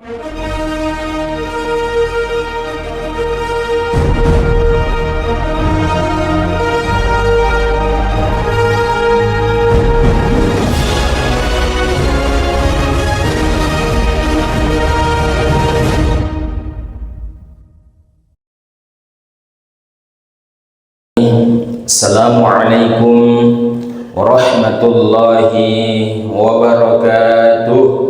Assalamualaikum warahmatullahi wabarakatuh.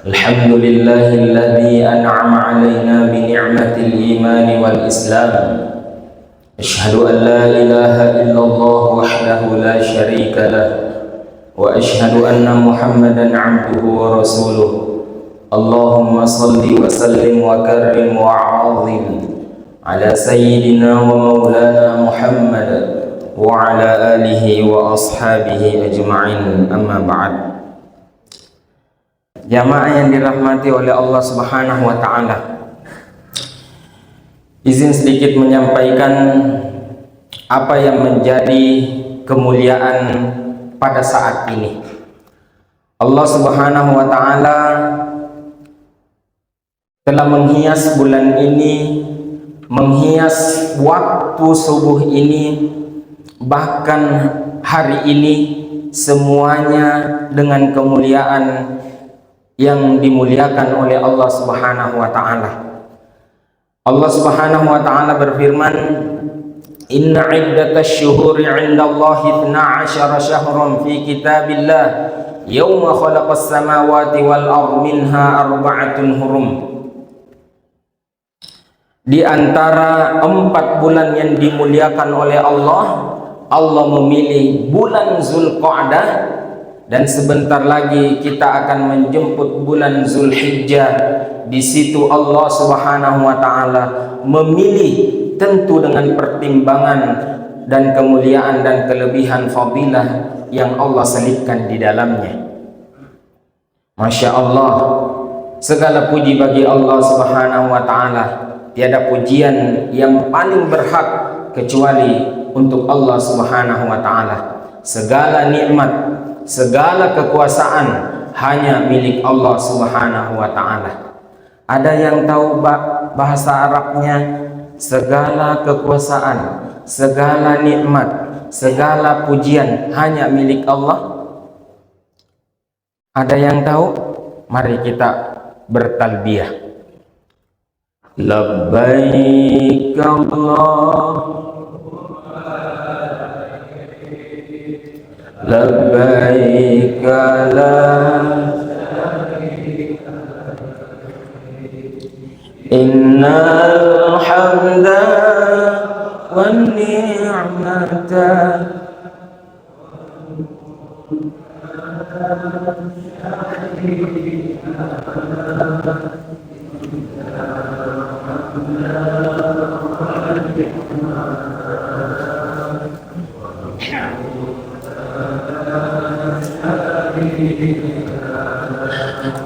Alhamdulillahilladzi an'ama 'alaina bi ni'matil iman wal islam. Asyhadu an la ilaha illallah wahdahu la syarika lah wa asyhadu anna Muhammadan 'abduhu wa rasuluh. Allahumma salli wa sallim wa karrim wa 'azim ala sayyidina wa maulana Muhammad wa ala alihi wa ashabihi ajma'in, amma ba'd. Jamaah yang dirahmati oleh Allah Subhanahu wa ta'ala, izin sedikit menyampaikan apa yang menjadi kemuliaan pada saat ini. Allah Subhanahu wa ta'ala telah menghias bulan ini, menghias waktu subuh ini, bahkan hari ini, semuanya dengan kemuliaan yang dimuliakan oleh Allah Subhanahu wa ta'ala. Allah Subhanahu wa ta'ala berfirman, inna iddatash syuhuri 'indallahi 12 syahran fi kitabillah yauma khalaqas samawati wal ardh minha arba'atun hurum. Di antara 4 bulan yang dimuliakan oleh Allah, Allah memilih bulan Zulqa'dah, dan sebentar lagi kita akan menjemput bulan Zulhijjah. Di situ Allah Subhanahu wa ta'ala memilih tentu dengan pertimbangan dan kemuliaan dan kelebihan fadilah yang Allah selipkan di dalamnya. Masya Allah, segala puji bagi Allah Subhanahu wa ta'ala. Tiada pujian yang paling berhak kecuali untuk Allah Subhanahu wa ta'ala. Segala nikmat, segala kekuasaan hanya milik Allah Subhanahu wa ta'ala. Ada yang tahu bahasa Arabnya? Segala kekuasaan, segala nikmat, segala pujian hanya milik Allah. Ada yang tahu? Mari kita bertalbiyah. Labbaik Allahumma labbaik la innal hamda wan ni'mata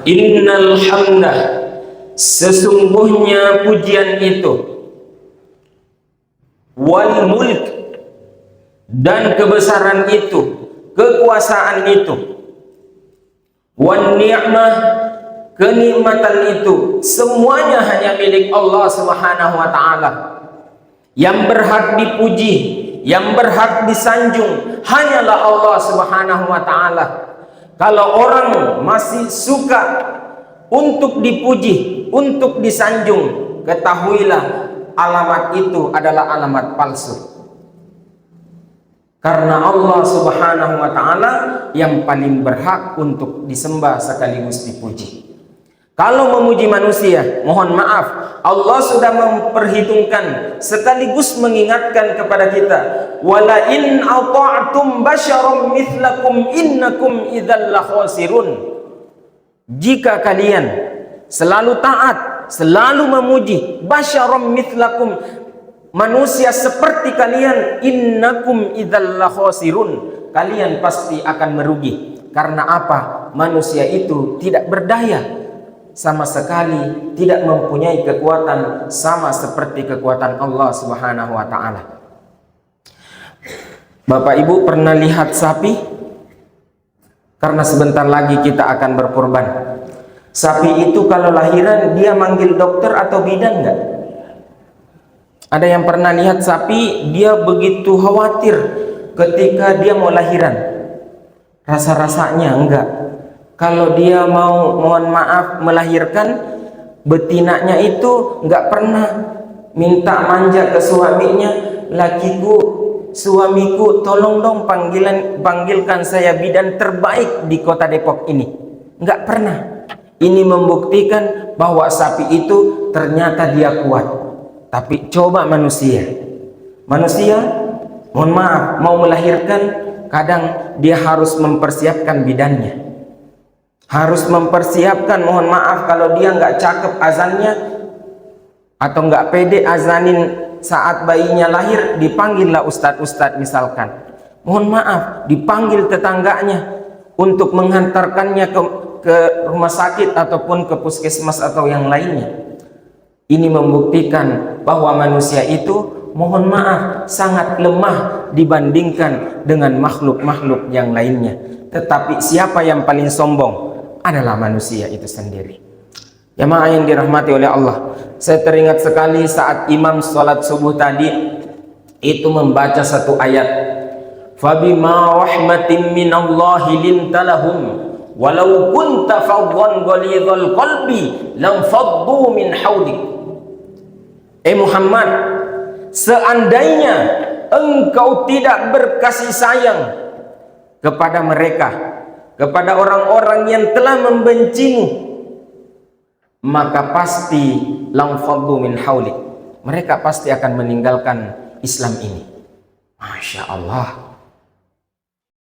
innal hamda, sesungguhnya pujian itu, wal mulk, dan kebesaran itu, kekuasaan itu, wan ni'mah, kenikmatan itu, semuanya hanya milik Allah Subhanahu wa ta'ala. Yang berhak dipuji, yang berhak disanjung hanyalah Allah Subhanahu wa ta'ala. Kalau orang masih suka untuk dipuji, untuk disanjung, ketahuilah alamat itu adalah alamat palsu. Karena Allah Subhanahu wa ta'ala yang paling berhak untuk disembah sekaligus dipuji. Kalau memuji manusia, mohon maaf, Allah sudah memperhitungkan sekaligus mengingatkan kepada kita, wala in ata'tum basyarum mithlakum innakum idzal lakhasirun. Jika kalian selalu taat, selalu memuji basyarum mithlakum, manusia seperti kalian, innakum idzal lakhasirun, kalian pasti akan merugi. Karena apa? Manusia itu tidak berdaya sama sekali, tidak mempunyai kekuatan sama seperti kekuatan Allah Subhanahu wa ta'ala. Bapak Ibu pernah lihat sapi? Karena sebentar lagi kita akan berkorban. Sapi itu kalau lahiran dia manggil dokter atau bidan enggak? Ada yang pernah lihat sapi, dia begitu khawatir ketika dia mau lahiran? Rasa-rasanya enggak. Kalau dia mau, mohon maaf, melahirkan, betinanya itu enggak pernah minta manja ke suaminya, lakiku, suamiku, tolong dong panggilkan saya bidan terbaik di kota Depok ini. Enggak pernah. Ini membuktikan bahwa sapi itu ternyata dia kuat. Tapi coba manusia, mohon maaf, mau melahirkan, kadang dia harus mempersiapkan bidannya, harus mempersiapkan, mohon maaf, kalau dia nggak cakep azannya atau nggak pede azanin saat bayinya lahir, dipanggillah ustadz misalkan, mohon maaf, dipanggil tetangganya untuk menghantarkannya ke rumah sakit ataupun ke puskesmas atau yang lainnya. Ini membuktikan bahwa manusia itu, mohon maaf, sangat lemah dibandingkan dengan makhluk-makhluk yang lainnya. Tetapi siapa yang paling sombong? Adalah manusia itu sendiri. Jamaah yang dirahmati oleh Allah, saya teringat sekali saat imam sholat subuh tadi itu membaca satu ayat, fabima rahmatin minallahi lintalahum walau kunta fadwan ghalidhal qalbi lam faddu min hawlik. Muhammad, seandainya engkau tidak berkasih sayang kepada mereka, kepada orang-orang yang telah membencimu, maka pasti lam faddu min hawlik, mereka pasti akan meninggalkan Islam ini. Masya Allah.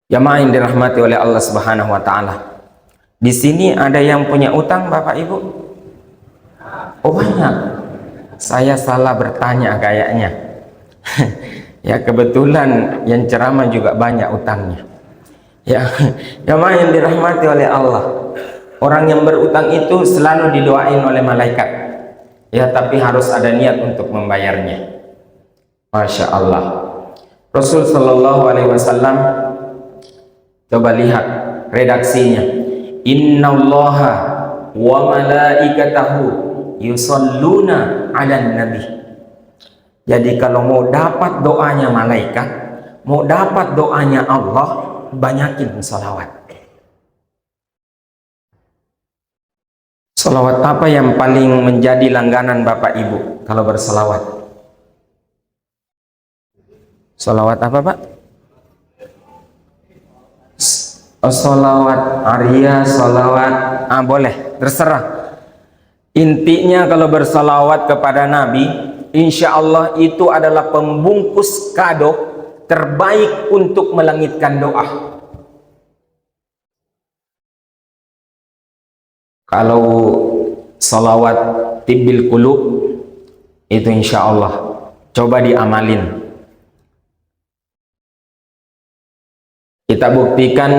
Jamaah yang dirahmati oleh Allah Subhanahu wa Ta'ala, di sini ada yang punya utang, Bapak Ibu? Oh, banyak. Saya salah bertanya kayaknya. Ya, kebetulan yang ceramah juga banyak utangnya. Ya, jamaah yang dirahmati oleh Allah, orang yang berutang itu selalu didoain oleh malaikat. Ya, tapi harus ada niat untuk membayarnya. Masya Allah. Rasul Shallallahu Alaihi Wasallam, coba lihat redaksinya, innallaha wa malaikatahu yusalluna 'alan nabi. Jadi kalau mau dapat doanya malaikat, mau dapat doanya Allah, banyakin salawat. Salawat apa yang paling menjadi langganan Bapak Ibu kalau bersalawat? Salawat apa, Pak? Salawat Arya, salawat boleh, terserah. Intinya kalau bersalawat kepada Nabi, insya Allah itu adalah pembungkus kado terbaik untuk melangitkan doa. Kalau salawat tibbil qulub itu insya Allah coba diamalin. Kita buktikan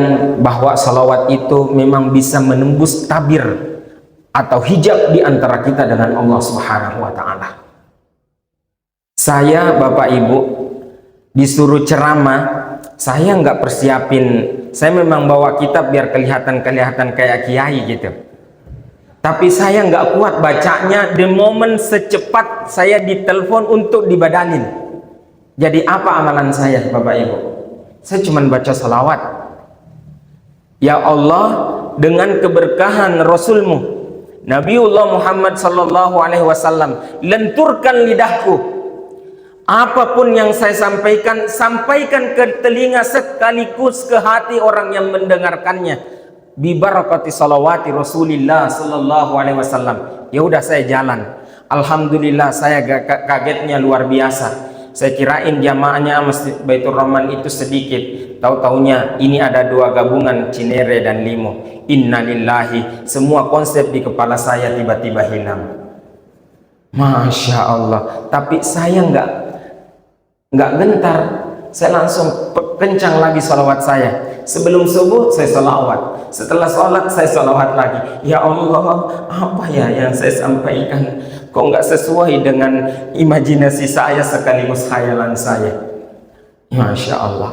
bahwa salawat itu memang bisa menembus tabir atau hijab di antara kita dengan Allah Subhanahu wa Ta'ala. Saya, Bapak Ibu, disuruh ceramah, saya nggak persiapin. Saya memang bawa kitab biar kelihatan kayak kiai gitu. Tapi saya nggak kuat bacanya, the moment secepat saya ditelepon untuk dibadalin. Jadi apa amalan saya, Bapak Ibu? Saya cuma baca salawat. Ya Allah, dengan keberkahan Rasulmu Nabiullah Muhammad sallallahu alaihi wasallam, lenturkan lidahku. Apapun yang saya sampaikan, sampaikan ke telinga sekaligus ke hati orang yang mendengarkannya. Bi barakati salawati Rasulillah sallallahu alaihi wasallam. Ya udah, saya jalan. Alhamdulillah, saya kagetnya luar biasa. Saya kirain jamaahnya Masjid Baitur Rahman itu sedikit. Tahu-taunya ini ada 2 gabungan, Cinere dan Limo. Innalillahi, semua konsep di kepala saya tiba-tiba hilang. Masya Allah. Tapi saya nggak gentar, saya langsung kencang lagi salawat saya. Sebelum subuh saya salawat, setelah sholat saya salawat lagi. Ya Allah, apa ya yang saya sampaikan kok nggak sesuai dengan imajinasi saya sekaligus khayalan saya? Masya Allah.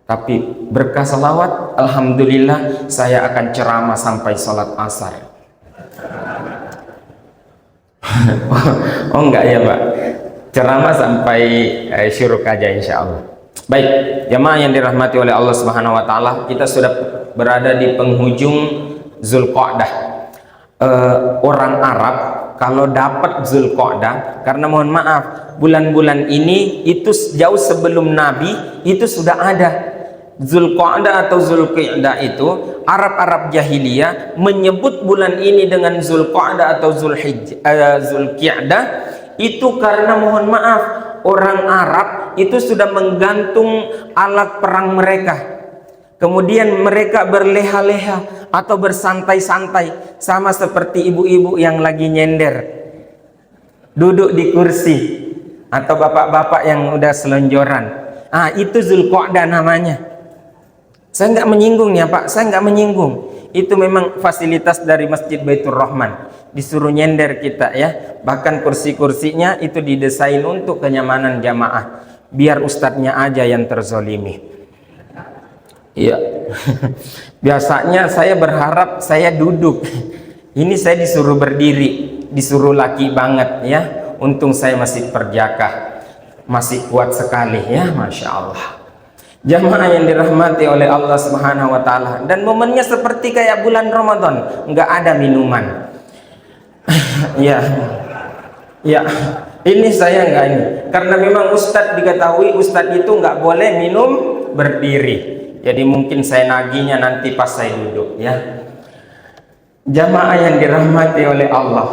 Tapi berkah salawat, alhamdulillah saya akan ceramah sampai sholat asar. Oh enggak ya Pak, ceramah sampai syuruk aja insya Allah. Baik, jamaah yang dirahmati oleh Allah Subhanahu Wa Taala, kita sudah berada di penghujung Zulqa'dah. Orang Arab kalau dapat Zulqa'dah, karena mohon maaf bulan-bulan ini itu jauh sebelum Nabi itu sudah ada Zulqa'dah atau Zulqa'dah. Itu Arab-Arab jahiliyah menyebut bulan ini dengan Zulqa'dah atau Zulqa'dah itu karena mohon maaf orang Arab itu sudah menggantung alat perang mereka, kemudian mereka berleha-leha atau bersantai-santai sama seperti ibu-ibu yang lagi nyender duduk di kursi atau bapak-bapak yang udah selonjoran. Itu Zulqa'dah namanya. Saya nggak menyinggung ya Pak, saya nggak menyinggung. Itu memang fasilitas dari Masjid Baitur Rahman. Disuruh nyender kita ya. Bahkan kursi-kursinya itu didesain untuk kenyamanan jamaah. Biar ustadznya aja yang terzolimi. Iya. Biasanya saya berharap saya duduk. Ini saya disuruh berdiri, disuruh laki banget ya. Untung saya masih perjaka, masih kuat sekali ya, Masya Allah. Jamaah yang dirahmati oleh Allah Subhanahu Wa Taala, dan momennya seperti kayak bulan Ramadan, nggak ada minuman. Ya, ya. Ini saya nggak ini, karena memang Ustadz diketahui Ustadz itu nggak boleh minum berdiri. Jadi mungkin saya naginya nanti pas saya duduk ya. Jamaah yang dirahmati oleh Allah,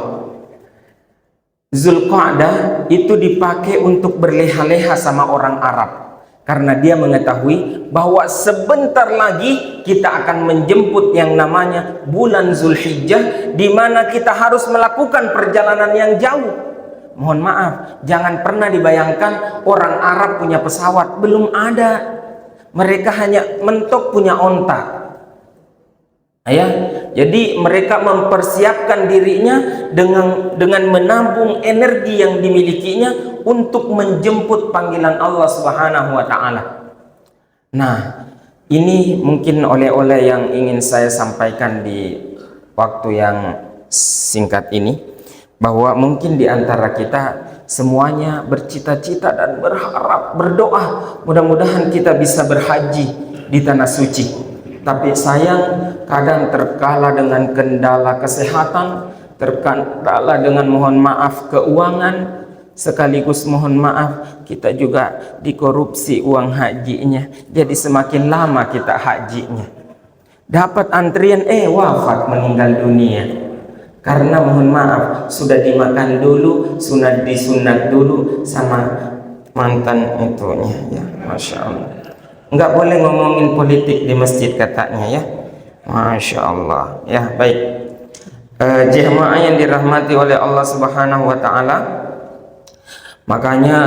Zulqa'dah itu dipakai untuk berleha-leha sama orang Arab. Karena dia mengetahui bahwa sebentar lagi kita akan menjemput yang namanya bulan Zulhijjah, di mana kita harus melakukan perjalanan yang jauh. Mohon maaf, jangan pernah dibayangkan orang Arab punya pesawat, belum ada. Mereka hanya mentok punya onta. Ya, jadi mereka mempersiapkan dirinya dengan menabung energi yang dimilikinya untuk menjemput panggilan Allah Subhanahu Wa Taala. Nah, ini mungkin oleh-oleh yang ingin saya sampaikan di waktu yang singkat ini, bahwa mungkin di antara kita semuanya bercita-cita dan berharap, berdoa mudah-mudahan kita bisa berhaji di tanah suci. Tapi sayang kadang terkala dengan kendala kesehatan, terkala dengan mohon maaf keuangan, sekaligus mohon maaf kita juga dikorupsi uang hajinya. Jadi semakin lama kita hajinya, dapat antrian wafat meninggal dunia. Karena mohon maaf sudah dimakan dulu, disunat dulu sama mantan itunya ya, Masya Allah. Nggak boleh ngomongin politik di masjid katanya ya, Masya Allah ya. Baik, jemaah yang dirahmati oleh Allah Subhanahu Wa Taala, makanya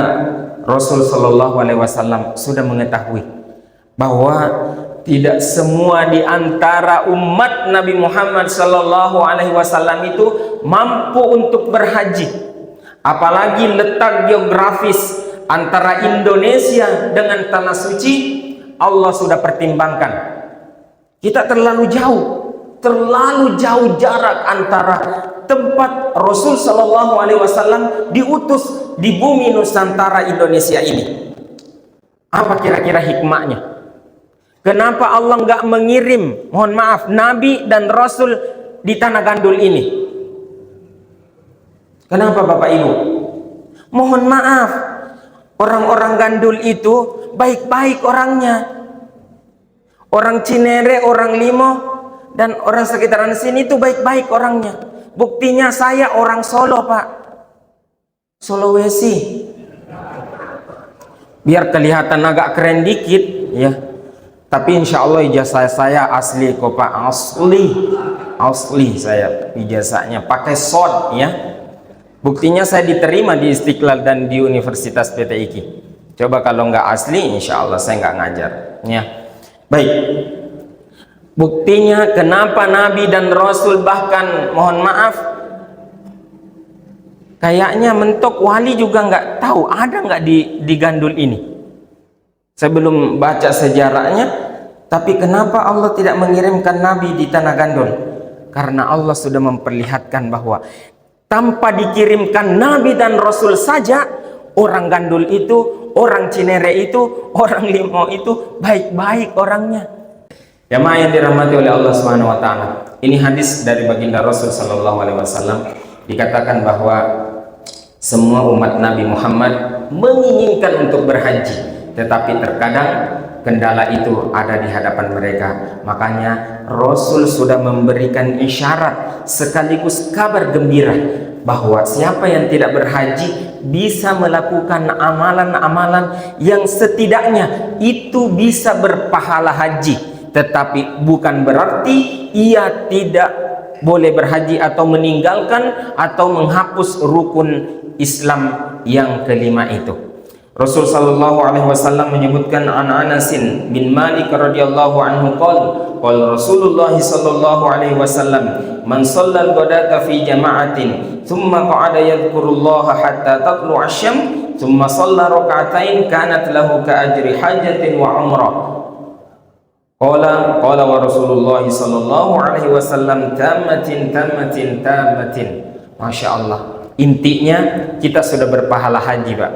Rasul Shallallahu Alaihi Wasallam sudah mengetahui bahwa tidak semua di antara umat Nabi Muhammad Shallallahu Alaihi Wasallam itu mampu untuk berhaji, apalagi letak geografis antara Indonesia dengan tanah suci. Allah sudah pertimbangkan kita terlalu jauh jarak antara tempat Rasul Shallallahu Alaihi Wasallam diutus di bumi Nusantara Indonesia ini. Apa kira-kira hikmahnya? Kenapa Allah nggak mengirim, mohon maaf, Nabi dan Rasul di tanah gandul ini? Kenapa Bapak Ibu? Mohon maaf, orang-orang gandul itu baik-baik orangnya. Orang Cinere, orang Limo, dan orang sekitaran sini itu baik-baik orangnya. Buktinya saya orang Solo Pak, Sulawesi. Biar kelihatan agak keren dikit ya, tapi insya Allah ijazah saya asli kok Pak, asli saya ijazahnya pakai shot ya. Buktinya saya diterima di Istiqlal dan di Universitas PTIQ. Coba kalau nggak asli, insya Allah saya nggak ngajar ya. Baik, buktinya kenapa Nabi dan Rasul bahkan mohon maaf kayaknya mentok wali juga nggak tahu ada nggak di gandul ini. Saya belum baca sejarahnya, tapi kenapa Allah tidak mengirimkan nabi di tanah gandul? Karena Allah sudah memperlihatkan bahwa tanpa dikirimkan nabi dan rasul saja, orang gandul itu, orang Cinere itu, orang Limo itu baik-baik orangnya. Jamaah yang dirahmati oleh Allah Subhanahu wa taala. Ini hadis dari baginda Rasul sallallahu alaihi wasallam, dikatakan bahwa semua umat Nabi Muhammad menginginkan untuk berhaji, tetapi terkadang kendala itu ada di hadapan mereka. Makanya Rasul sudah memberikan isyarat sekaligus kabar gembira bahwa siapa yang tidak berhaji bisa melakukan amalan-amalan yang setidaknya itu bisa berpahala haji, tetapi bukan berarti ia tidak boleh berhaji atau meninggalkan atau menghapus rukun Islam yang kelima itu. Rasul sallallahu alaihi wasallam menyebutkan an Anas bin Malik radhiyallahu anhu qala Rasulullah sallallahu alaihi wasallam man shallal ghadata fi jama'atin thumma qa'ada yadhkurullaha hatta tatlu' asy-syams thumma shalla rak'atain kanat lahu ka ajri hajatin wa umrah. Qala wa Rasulullah sallallahu alaihi wasallam tamatin. Masya Allah, intinya kita sudah berpahala haji, Pak.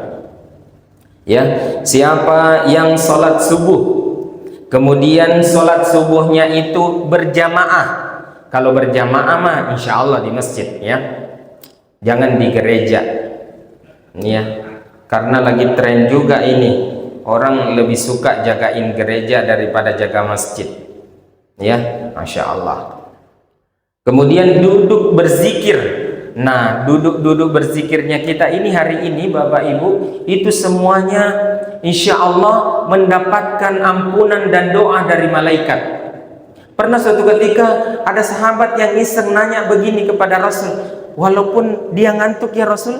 Ya, siapa yang sholat subuh, kemudian sholat subuhnya itu berjamaah. Kalau berjamaah mah insya Allah di masjid, ya, jangan di gereja, ya, karena lagi tren juga ini. Orang lebih suka jagain gereja daripada jaga masjid, ya, Masya Allah. Kemudian duduk berzikir. Nah, duduk berzikirnya kita ini hari ini Bapak Ibu, itu semuanya insya Allah mendapatkan ampunan dan doa dari malaikat. Pernah suatu ketika ada sahabat yang iseng nanya begini kepada Rasul, walaupun dia ngantuk ya Rasul,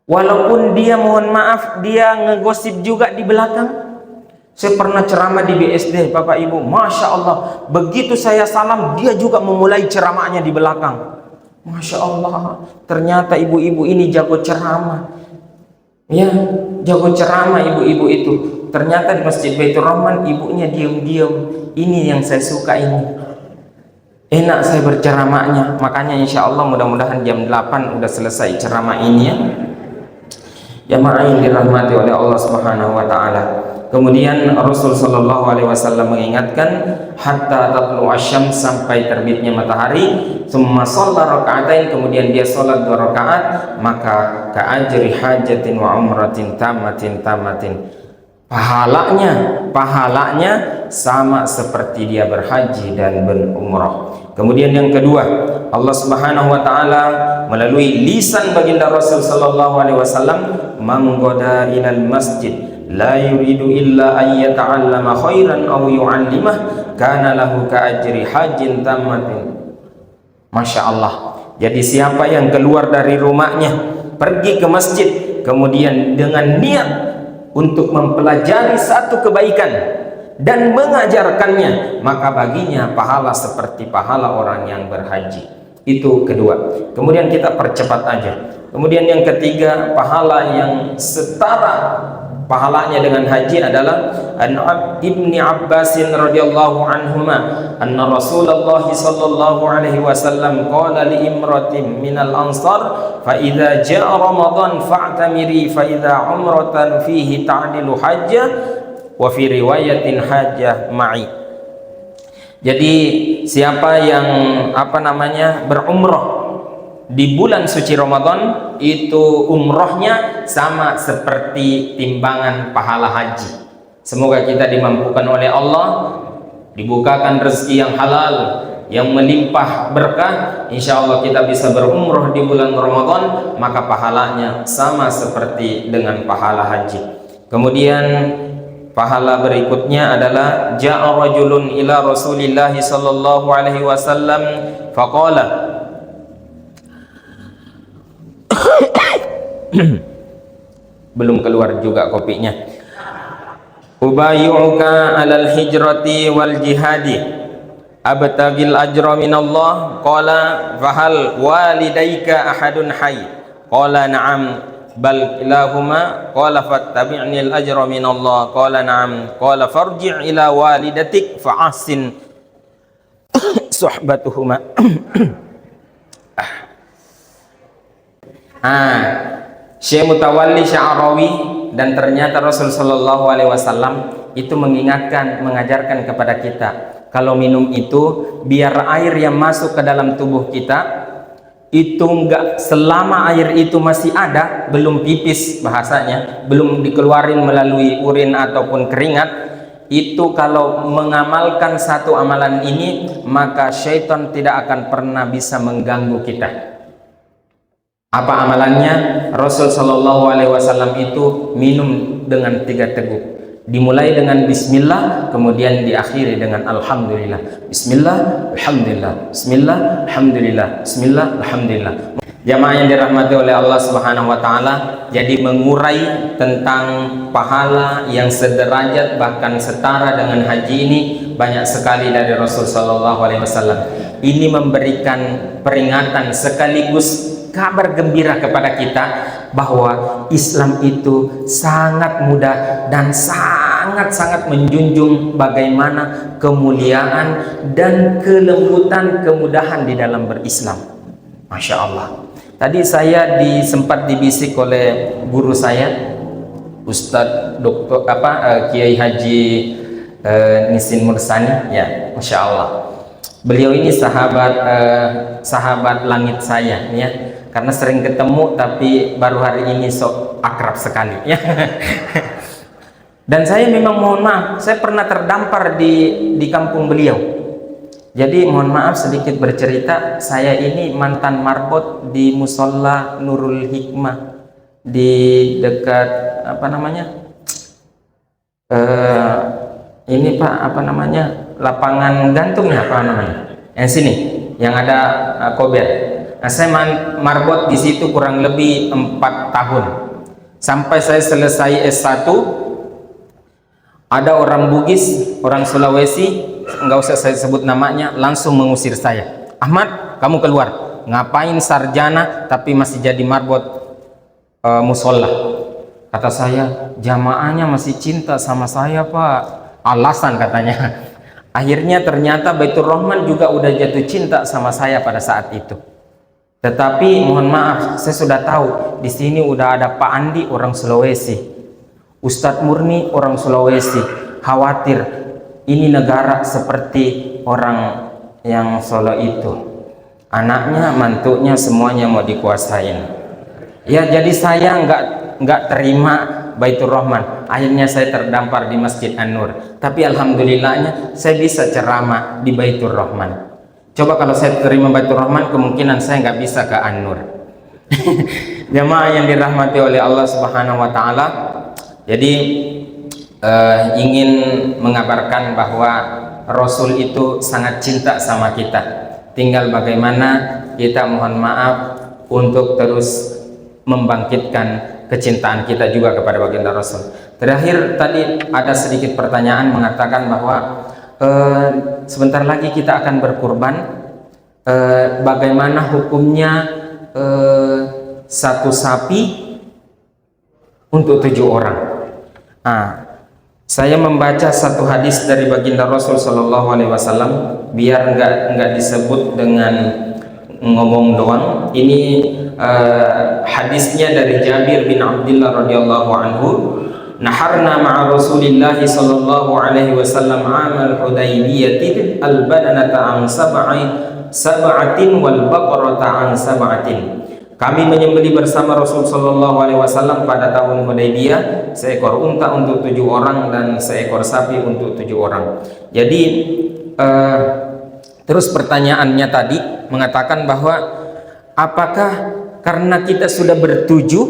walaupun dia mohon maaf dia ngegosip juga di belakang. Saya pernah ceramah di BSD Bapak Ibu, Masya Allah, begitu saya salam dia juga memulai ceramahnya di belakang. Masya Allah, ternyata ibu-ibu ini jago ceramah, ya, jago ceramah ibu-ibu itu. Ternyata di Masjid Baitur Rahman ibunya diam-diam. Ini yang saya suka, ini enak saya berceramahnya. Makanya insya Allah mudah-mudahan jam 8 udah selesai ceramah ini, ya. Jamaah yang dirahmati oleh Allah Subhanahu wa taala. Kemudian Rasul sallallahu alaihi wasallam mengingatkan hatta tatlu asyam, sampai terbitnya matahari, tsumma shalla raka'atain, kemudian dia salat 2 rakaat, maka ka ajri hajatin wa umratin tamatin. Pahalanya sama seperti dia berhaji dan berumrah. Kemudian yang kedua, Allah Subhanahu wa taala melalui lisan baginda Rasul sallallahu alaihi wasallam manggoda ilal masjid la yuridu illa an yata'allama khairan aw yu'allimah kana lahu ka ajri hajjin tamatin. Masya Allah. Jadi siapa yang keluar dari rumahnya pergi ke masjid kemudian dengan niat untuk mempelajari satu kebaikan dan mengajarkannya, maka baginya pahala seperti pahala orang yang berhaji. Itu kedua. Kemudian kita percepat aja. Kemudian yang ketiga, pahala yang setara pahalanya dengan haji adalah an Ibni Abbasin radhiyallahu anhuma anna Rasulullah sallallahu alaihi wasallam qala li imratin minal ansar fa idza jaa ramadan fa'tamiri fa idza umratan fihi ta'dilu hajjah wa fi riwayatin hajjah ma'i. Jadi siapa yang berumrah di bulan suci Ramadan, itu umrohnya sama seperti timbangan pahala haji. Semoga kita dimampukan oleh Allah, dibukakan rezeki yang halal, yang melimpah berkah. Insya Allah kita bisa berumroh di bulan Ramadan, maka pahalanya sama seperti dengan pahala haji. Kemudian pahala berikutnya adalah ja'a rajulun ila Rasulillah sallallahu alaihi wasallam faqala belum keluar juga kopinya. Ubayyuka alal hijrati wal jihadi abtagil ajra minallah. Qala fahal walidaika ahadun hayy? Qala na'am. bal kilahuma. Qala fattabi'ni al-ajra min Allah. Qala na'am. Qala farji' ila walidatik fa'asin suhbatuhuma. Syekh Mutawalli Sya'rawi, dan ternyata Rasul sallallahu alaihi wasallam itu mengingatkan, mengajarkan kepada kita, kalau minum itu biar air yang masuk ke dalam tubuh kita itu enggak, selama air itu masih ada, belum pipis bahasanya, belum dikeluarin melalui urin ataupun keringat, itu kalau mengamalkan satu amalan ini maka syaitan tidak akan pernah bisa mengganggu kita. Apa amalannya? Rasul sallallahu alaihi wasallam itu minum dengan 3 teguk. Dimulai dengan bismillah, kemudian diakhiri dengan alhamdulillah. Bismillah, alhamdulillah. Bismillah, alhamdulillah. Bismillah, alhamdulillah. Jamaah yang dirahmati oleh Allah Subhanahu wa taala, jadi mengurai tentang pahala yang sederajat bahkan setara dengan haji ini banyak sekali dari Rasul sallallahu alaihi wasallam. Ini memberikan peringatan sekaligus kabar gembira kepada kita bahwa Islam itu sangat mudah dan sangat-sangat menjunjung bagaimana kemuliaan dan kelembutan, kemudahan di dalam berislam. Masya Allah. Tadi saya sempat dibisik oleh guru saya, Ustadz Dr. Kiai Haji Nisin Mursani, ya, Masya Allah. Beliau ini sahabat langit saya, ya. Karena sering ketemu tapi baru hari ini sok akrab sekali, ya. Dan saya memang mohon maaf, saya pernah terdampar di kampung beliau. Jadi mohon maaf sedikit bercerita, saya ini mantan marbot di Musolla Nurul Hikmah di dekat ini Pak, lapangan gantungnya apa namanya? Yang sini, yang ada kober. Nah, saya marbot di situ kurang lebih 4 tahun. Sampai saya selesai S1, ada orang Bugis, orang Sulawesi, nggak usah saya sebut namanya, langsung mengusir saya. Ahmad, kamu keluar. Ngapain sarjana tapi masih jadi marbot musola? Kata saya, jamaahnya masih cinta sama saya, Pak. Alasan katanya. Akhirnya ternyata Baitur Rahman juga udah jatuh cinta sama saya pada saat itu. Tetapi mohon maaf, saya sudah tahu di sini udah ada Pak Andi orang Sulawesi, Ustadz Murni orang Sulawesi. Khawatir ini negara seperti orang yang Solo itu, anaknya, mantunya semuanya mau dikuasain. Ya, jadi saya nggak terima Baitur Rahman. Akhirnya saya terdampar di Masjid An-Nur. Tapi alhamdulillahnya saya bisa ceramah di Baitur Rahman. Coba kalau saya terima Baitur Rahman, kemungkinan saya nggak bisa ke An-Nur. Jamaah yang dirahmati oleh Allah Subhanahu wa taala. Jadi ingin mengabarkan bahwa Rasul itu sangat cinta sama kita. Tinggal bagaimana kita mohon maaf untuk terus membangkitkan kecintaan kita juga kepada baginda Rasul. Terakhir tadi ada sedikit pertanyaan mengatakan bahwa sebentar lagi kita akan berkurban. Bagaimana hukumnya satu sapi untuk 7 orang? Saya membaca satu hadis dari baginda Rasul Shallallahu Alaihi Wasallam, biar nggak disebut dengan ngomong doang. Ini hadisnya dari Jabir bin Abdullah radhiyallahu anhu. Naharna ma'a Rasulillah sallallahu alaihi wasallam amal Hudaybiyah al-badanata an sab'atin wal baqarata an sab'atin. Kami menyembelih bersama Rasul sallallahu alaihi wasallam pada tahun Hudaybiyah seekor unta untuk 7 orang dan seekor sapi untuk 7 orang. Jadi terus pertanyaannya tadi mengatakan bahwa apakah karena kita sudah bertujuh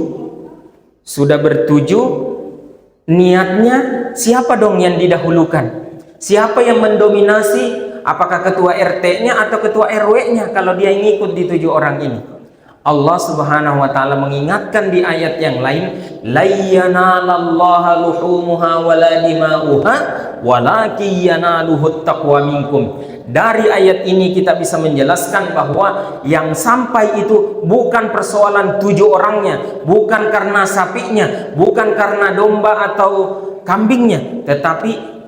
niatnya siapa dong yang didahulukan? Siapa yang mendominasi? Apakah ketua RT-nya atau ketua RW-nya kalau dia ngikut di 7 orang ini? Allah Subhanahu wa taala mengingatkan di ayat yang lain, la yanalallaha luhumuha wala dima'uha walakin yanaluhut taqwa minkum. Dari ayat ini kita bisa menjelaskan bahwa yang sampai itu bukan persoalan 7 orangnya, bukan karena sapinya, bukan karena domba atau kambingnya, tetapi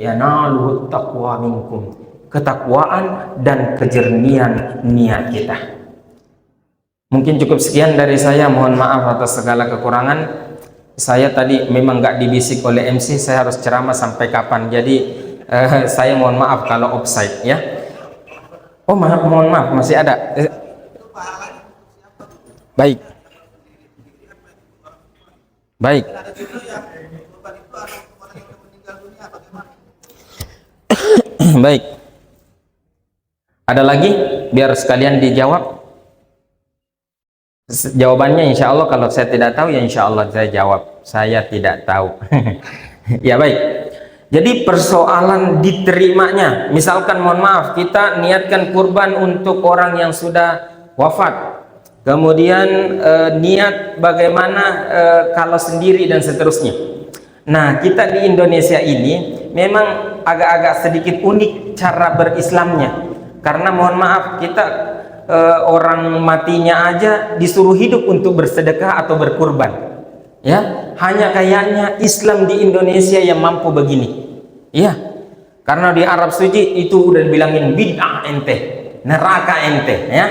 yanalu taqwa minkum, ketakwaan dan kejernihan niat kita. Mungkin cukup sekian dari saya, mohon maaf atas segala kekurangan. Saya tadi memang nggak dibisik oleh MC, saya harus ceramah sampai kapan, jadi saya mohon maaf kalau offside ya. Oh maaf, mohon maaf, masih ada. Baik. Baik. Baik. Ada lagi biar sekalian dijawab. Jawabannya insya Allah, kalau saya tidak tahu ya insya Allah saya jawab, saya tidak tahu. Ya baik. Jadi persoalan diterimanya, misalkan mohon maaf kita niatkan kurban untuk orang yang sudah wafat, kemudian niat bagaimana kalau sendiri dan seterusnya. Nah, kita di Indonesia ini memang agak-agak sedikit unik cara berislamnya, karena mohon maaf kita orang matinya aja disuruh hidup untuk bersedekah atau berkurban, ya. Hanya kayaknya Islam di Indonesia yang mampu begini, ya. Karena di Arab Saudi itu udah bilangin bid'ah ente, neraka ente, ya.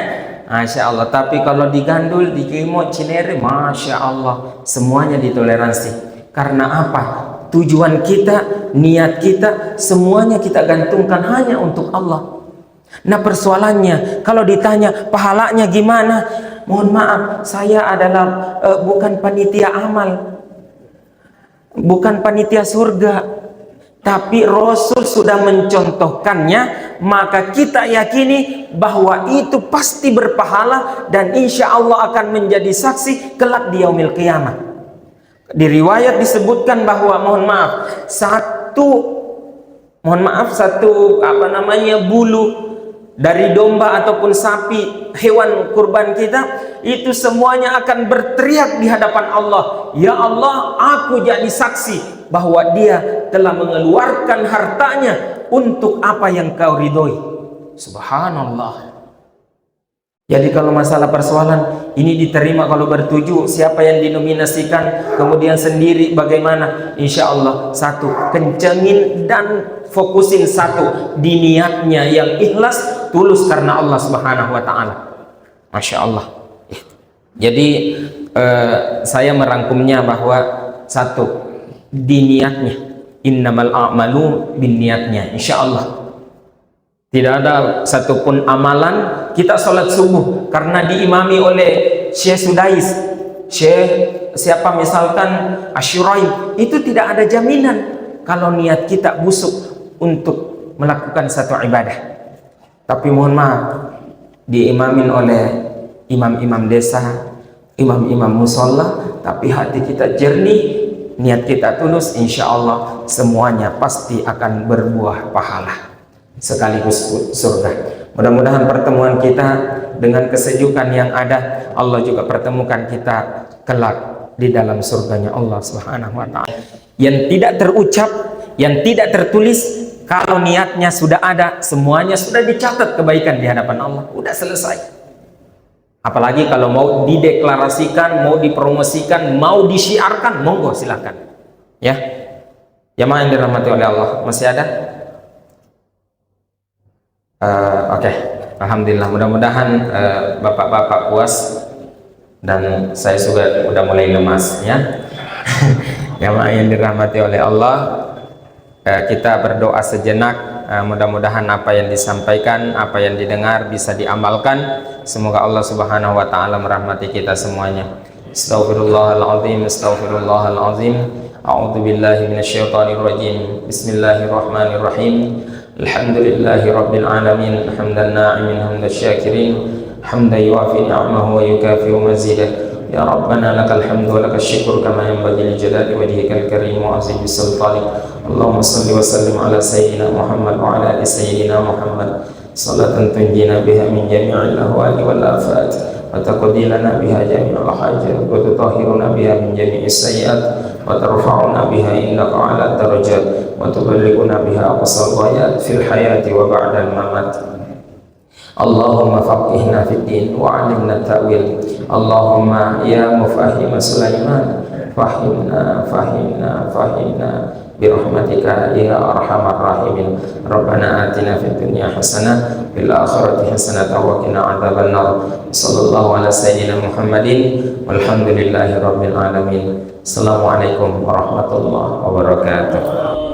Masya Allah. Tapi kalau di Gandul, di Kimo, Cinere, Masya Allah, semuanya ditoleransi. Karena apa? Tujuan kita, niat kita, semuanya kita gantungkan hanya untuk Allah. Nah persoalannya, kalau ditanya pahalanya gimana, mohon maaf, saya adalah bukan panitia amal, bukan panitia surga, tapi Rasul sudah mencontohkannya, maka kita yakini bahwa itu pasti berpahala dan insya Allah akan menjadi saksi kelak di yaumil qiyamah. Di riwayat disebutkan bahwa mohon maaf, satu bulu dari domba ataupun sapi, hewan kurban kita, itu semuanya akan berteriak di hadapan Allah, ya Allah, aku jadi saksi bahwa dia telah mengeluarkan hartanya untuk apa yang kau ridhoi. Subhanallah. Jadi kalau masalah persoalan ini diterima kalau bertujuh, siapa yang dinominasikan, kemudian sendiri bagaimana, insya Allah satu, kencengin dan fokusin satu di niatnya yang ikhlas, tulus karena Allah Subhanahu wa ta'ala. Masya Allah. Jadi saya merangkumnya bahwa satu, di niatnya, innamal a'malu bin niatnya, insya Allah. Tidak ada satupun amalan kita sholat subuh karena diimami oleh Syekh Sudais, Syekh siapa misalkan Asyuraim, itu tidak ada jaminan kalau niat kita busuk untuk melakukan satu ibadah. Tapi mohon maaf, diimamin oleh imam-imam desa, imam-imam musola, tapi hati kita jernih, niat kita tulus, insya Allah semuanya pasti akan berbuah pahala sekaligus surga. Mudah-mudahan pertemuan kita dengan kesejukan yang ada, Allah juga pertemukan kita kelak di dalam surganya Allah Subhanahu wa ta'ala. Yang tidak terucap, yang tidak tertulis, kalau niatnya sudah ada, semuanya sudah dicatat kebaikan di hadapan Allah, udah selesai. Apalagi kalau mau dideklarasikan, mau dipromosikan, mau disiarkan, monggo silakan. Ya. Jamaah yang dirahmati oleh Allah, masih ada? Oke. Alhamdulillah, mudah-mudahan bapak-bapak puas dan saya juga udah mulai lemas ya. Jamaah yang dirahmati oleh Allah, kita berdoa sejenak, mudah-mudahan apa yang disampaikan, apa yang didengar bisa diamalkan. Semoga Allah Subhanahu wa ta'ala merahmati kita semuanya. Astaghfirullahaladzim, astaghfirullahaladzim. A'udzubillahi minasyaitonirrajim. Bismillahirrahmanirrahim. Alhamdulillahi rabbil alamin, hamdan na'imin, hamdan syakirin, hamdan yuafi ni'amahu wa yukafi'u mazidah. Ya Rabbana lakal hamdu wa lakal syukur kama yanbaghi li jalali wajhikal karim wa azimi sultanik. Allahumma salli wa sallim ala sayyidina Muhammad wa ala ali sayyidina Muhammad salatan tunjina biha min jami'il ahwali wal afat. وتقضي لنا بها جميع الحاجات وتطهرنا بها من جميع السيئات وترفعنا بها إنك على الدرجات وتبلغنا بها أقصى الغايات في الحياة وبعد الممات. اللهم فقهنا في الدين وعلمنا التأويل. اللهم يا مفهم سليمان فهمنا برحمتك يا أرحم الراحمين. ربنا آتنا في الدنيا حسنة وفي الآخرة حسنة وقنا عذاب النار. صلى الله على سيدنا محمد والحمد لله رب العالمين. Assalamualaikum warahmatullahi wabarakatuh.